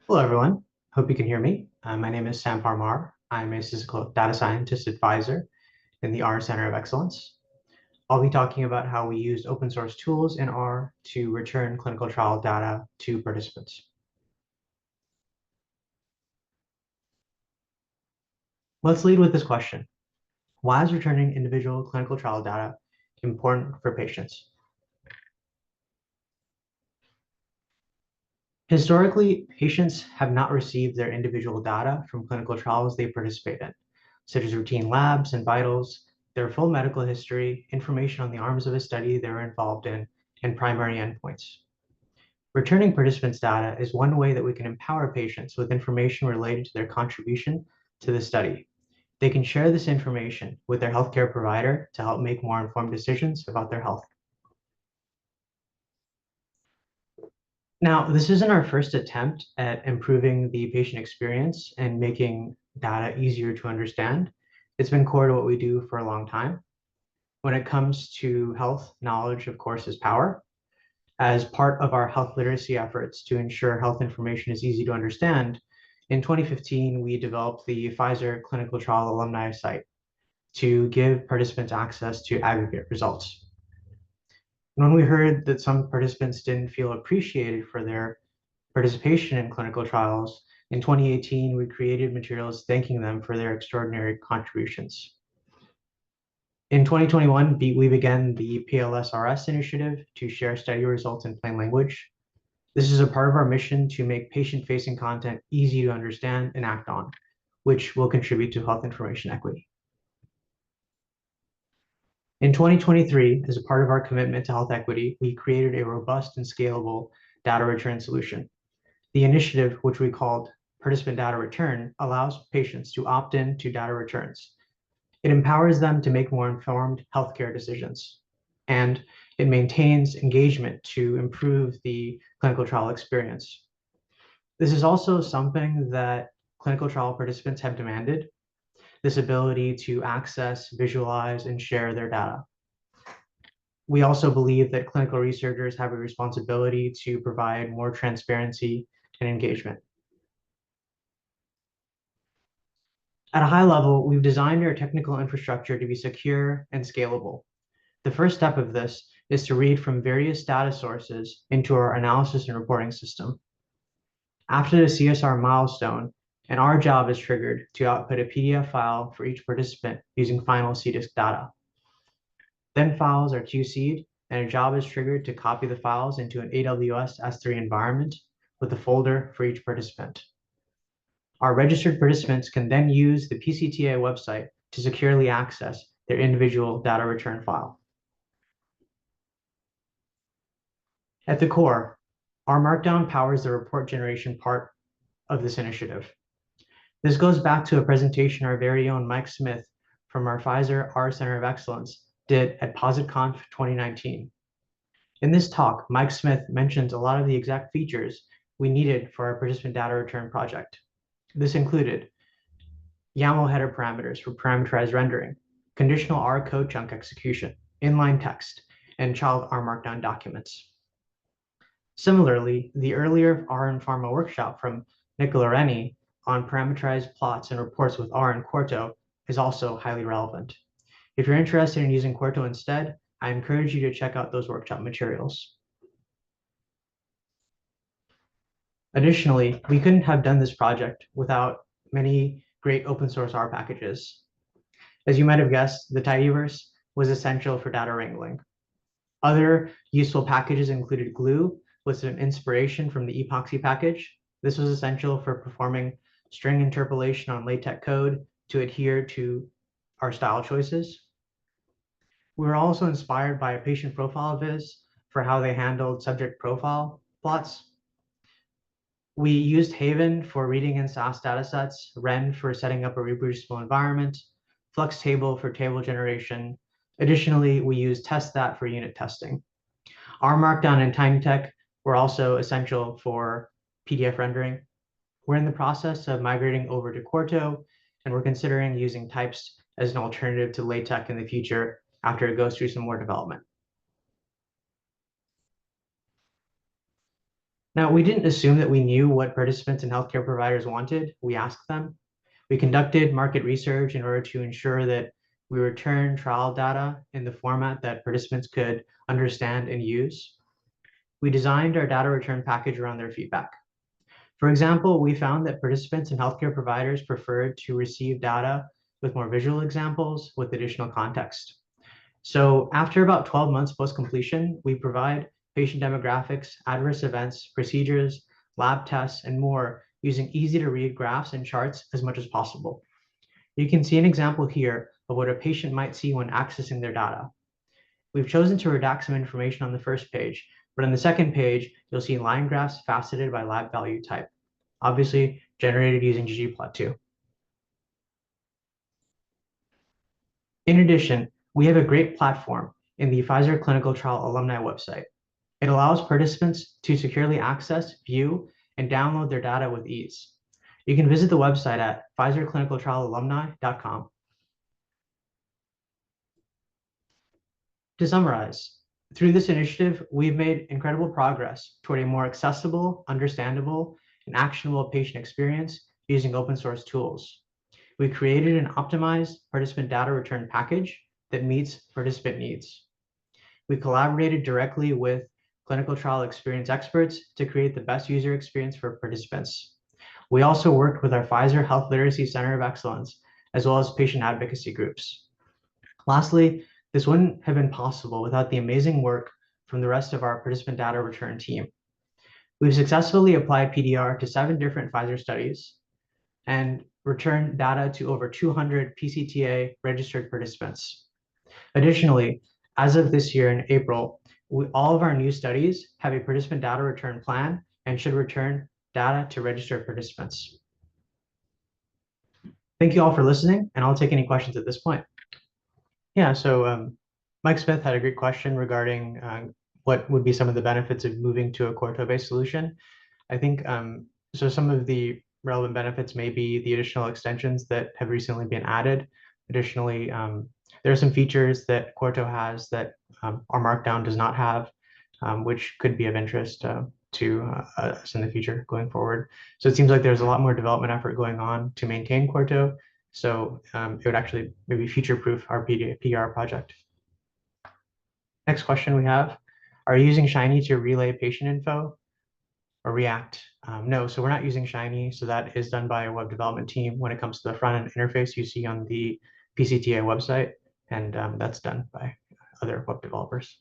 Hello, everyone. Hope you can hear me. My name is Sam Parmar. I'm a statistical data scientist advisor in the R Center of Excellence. I'll be talking about how we use open source tools in R to return clinical trial data to participants. Let's lead with this question. Why is returning individual clinical trial data important for patients? Historically, patients have not received their individual data from clinical trials they participate in, such as routine labs and vitals, their full medical history, information on the arms of a study they were involved in, and primary endpoints. Returning participants' data is one way that we can empower patients with information related to their contribution to the study. They can share this information with their healthcare provider to help make more informed decisions about their health. Now, this isn't our first attempt at improving the patient experience and making data easier to understand. It's been core to what we do for a long time. When it comes to health, knowledge, of course, is power. As part of our health literacy efforts to ensure health information is easy to understand, in 2015, we developed the Pfizer Clinical Trial Alumni site to give participants access to aggregate results. When we heard that some participants didn't feel appreciated for their participation in clinical trials, in 2018, we created materials thanking them for their extraordinary contributions. In 2021, we began the PLSRS initiative to share study results in plain language. This is a part of our mission to make patient-facing content easy to understand and act on, which will contribute to health information equity. In 2023, as a part of our commitment to health equity, we created a robust and scalable data return solution. The initiative, which we called Participant Data Return, allows patients to opt in to data returns. It empowers them to make more informed healthcare decisions, and it maintains engagement to improve the clinical trial experience. This is also something that clinical trial participants have demanded, this ability to access, visualize, and share their data. We also believe that clinical researchers have a responsibility to provide more transparency and engagement. At a high level, we've designed our technical infrastructure to be secure and scalable. The first step of this is to read from various data sources into our analysis and reporting system. After the CSR milestone, an R job is triggered to output a PDF file for each participant using final CDISC data. Then files are QC'd, and a job is triggered to copy the files into an AWS S3 environment with a folder for each participant. Our registered participants can then use the PCTA website to securely access their individual data return file. At the core, our Markdown powers the report generation part of this initiative. This goes back to a presentation our very own Mike Smith from our Pfizer R Center of Excellence did at PositConf 2019. In this talk, Mike Smith mentions a lot of the exact features we needed for our participant data return project. This included YAML header parameters for parameterized rendering, conditional R code chunk execution, inline text, and child R Markdown documents. Similarly, the earlier R and Pharma workshop from Nicola Rennie on parameterized plots and reports with R and Quarto is also highly relevant. If you're interested in using Quarto instead, I encourage you to check out those workshop materials. Additionally, we couldn't have done this project without many great open source R packages. As you might have guessed, the tidyverse was essential for data wrangling. Other useful packages included Glue, with an inspiration from the epoxy package. This was essential for performing string interpolation on LaTeX code to adhere to our style choices. We were also inspired by a patient profile viz for how they handled subject profile plots. We used Haven for reading in SAS datasets, Ren for setting up a reproducible environment, Flux Table for table generation. Additionally, we used TestThat for unit testing. R Markdown and TinyTech were also essential for PDF rendering. We're in the process of migrating over to Quarto, and we're considering using types as an alternative to LaTeX in the future after it goes through some more development. Now, we didn't assume that we knew what participants and healthcare providers wanted. We asked them. We conducted market research in order to ensure that we return trial data in the format that participants could understand and use. We designed our data return package around their feedback. For example, we found that participants and healthcare providers preferred to receive data with more visual examples with additional context. So after about 12 months post-completion, we provide patient demographics, adverse events, procedures, lab tests, and more using easy-to-read graphs and charts as much as possible. You can see an example here of what a patient might see when accessing their data. We've chosen to redact some information on the first page, but on the second page, you'll see line graphs faceted by lab value type, obviously generated using ggplot2. In addition, we have a great platform in the Pfizer Clinical Trial Alumni website. It allows participants to securely access, view, and download their data with ease. You can visit the website at pfizerclinicaltrialalumni.com. To summarize, through this initiative, we've made incredible progress toward a more accessible, understandable, and actionable patient experience using open source tools. We created an optimized participant data return package that meets participant needs. We collaborated directly with clinical trial experience experts to create the best user experience for participants. We also worked with our Pfizer Health Literacy Center of Excellence, as well as patient advocacy groups. Lastly, this wouldn't have been possible without the amazing work from the rest of our participant data return team. We've successfully applied PDR to 7 different Pfizer studies and returned data to over 200 PCTA registered participants. Additionally, as of this year in April, all of our new studies have a participant data return plan and should return data to registered participants. Thank you all for listening, and I'll take any questions at this point. Yeah, so Mike Smith had a great question regarding what would be some of the benefits of moving to a Quarto-based solution. I think so. Some of the relevant benefits may be the additional extensions that have recently been added. Additionally, there are some features that Quarto has that our Markdown does not have, which could be of interest to us in the future going forward. So it seems like there's a lot more development effort going on to maintain Quarto. So it would actually maybe future-proof our PR project. Next question we have, are you using Shiny to relay patient info or React? No, so we're not using Shiny. So that is done by a web development team when it comes to the front-end interface you see on the PCTA website. And that's done by other web developers.